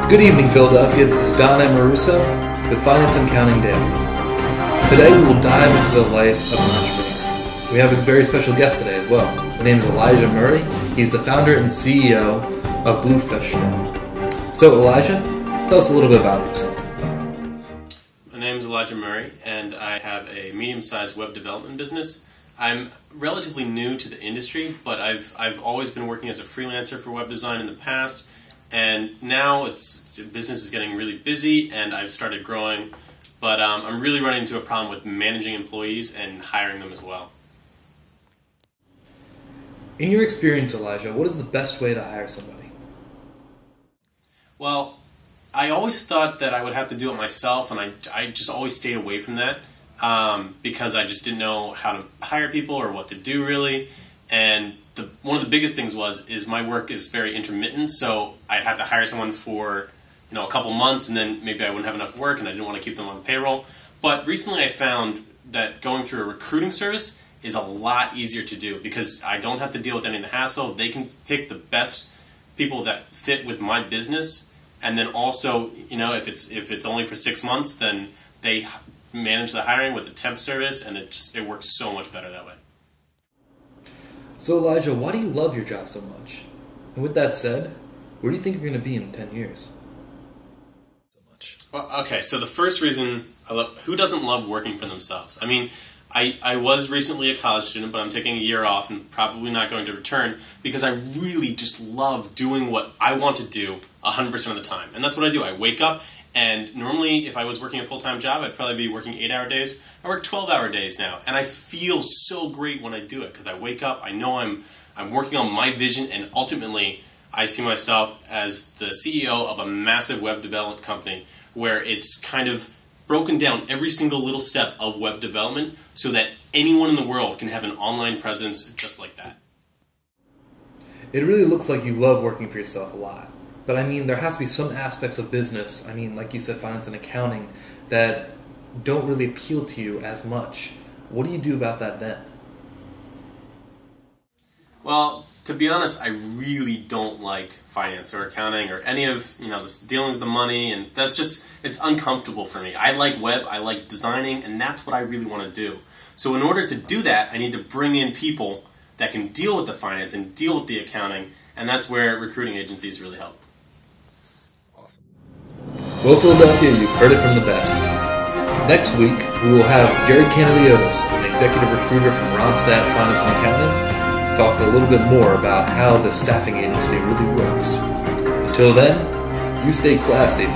Good evening, Philadelphia. This is Don Amaruso with Finance and Accounting Daily. Today we will dive into the life of an entrepreneur. We have a very special guest today as well. His name is Elijah Murray. He's the founder and CEO of Promotional. So Elijah, tell us a little bit about yourself. My name is Elijah Murray, and I have a medium-sized web development business. I'm relatively new to the industry, but I've always been working as a freelancer for web design in the past. And now business is getting really busy, and I've started growing, but I'm really running into a problem with managing employees and hiring them as well. In your experience, Elijah, what is the best way to hire somebody? Well, I always thought that I would have to do it myself, and I just always stayed away from that because I just didn't know how to hire people or what to do really. And one of the biggest things is my work is very intermittent, so I'd have to hire someone for a couple months, and then maybe I wouldn't have enough work, and I didn't want to keep them on the payroll. But recently I found that going through a recruiting service is a lot easier to do because I don't have to deal with any of the hassle. They can pick the best people that fit with my business, and then also, if it's only for 6 months, then they manage the hiring with a temp service, and it works so much better that way. So Elijah, why do you love your job so much? And with that said, where do you think you're going to be in 10 years? So much. Well, okay, so the first reason who doesn't love working for themselves? I mean, I was recently a college student, but I'm taking a year off and probably not going to return because I really just love doing what I want to do 100% of the time. And that's what I do. I wake up, and normally if I was working a full-time job, I'd probably be working 8-hour days. I work 12-hour days now, and I feel so great when I do it because I wake up, I know I'm working on my vision, and ultimately I see myself as the CEO of a massive web development company where it's kind of broken down every single little step of web development so that anyone in the world can have an online presence just like that. It really looks like you love working for yourself a lot. But I mean, there has to be some aspects of business, I mean, like you said, finance and accounting, that don't really appeal to you as much. What do you do about that then? Well, to be honest, I really don't like finance or accounting or any of, this dealing with the money, and it's uncomfortable for me. I like web, I like designing, and that's what I really want to do. So in order to do that, I need to bring in people that can deal with the finance and deal with the accounting, and that's where recruiting agencies really help. Well, Philadelphia, you've heard it from the best. Next week, we will have Jared Canaliotis, an executive recruiter from Ronstadt Finance and Accounting, talk a little bit more about how the staffing agency really works. Until then, you stay classy.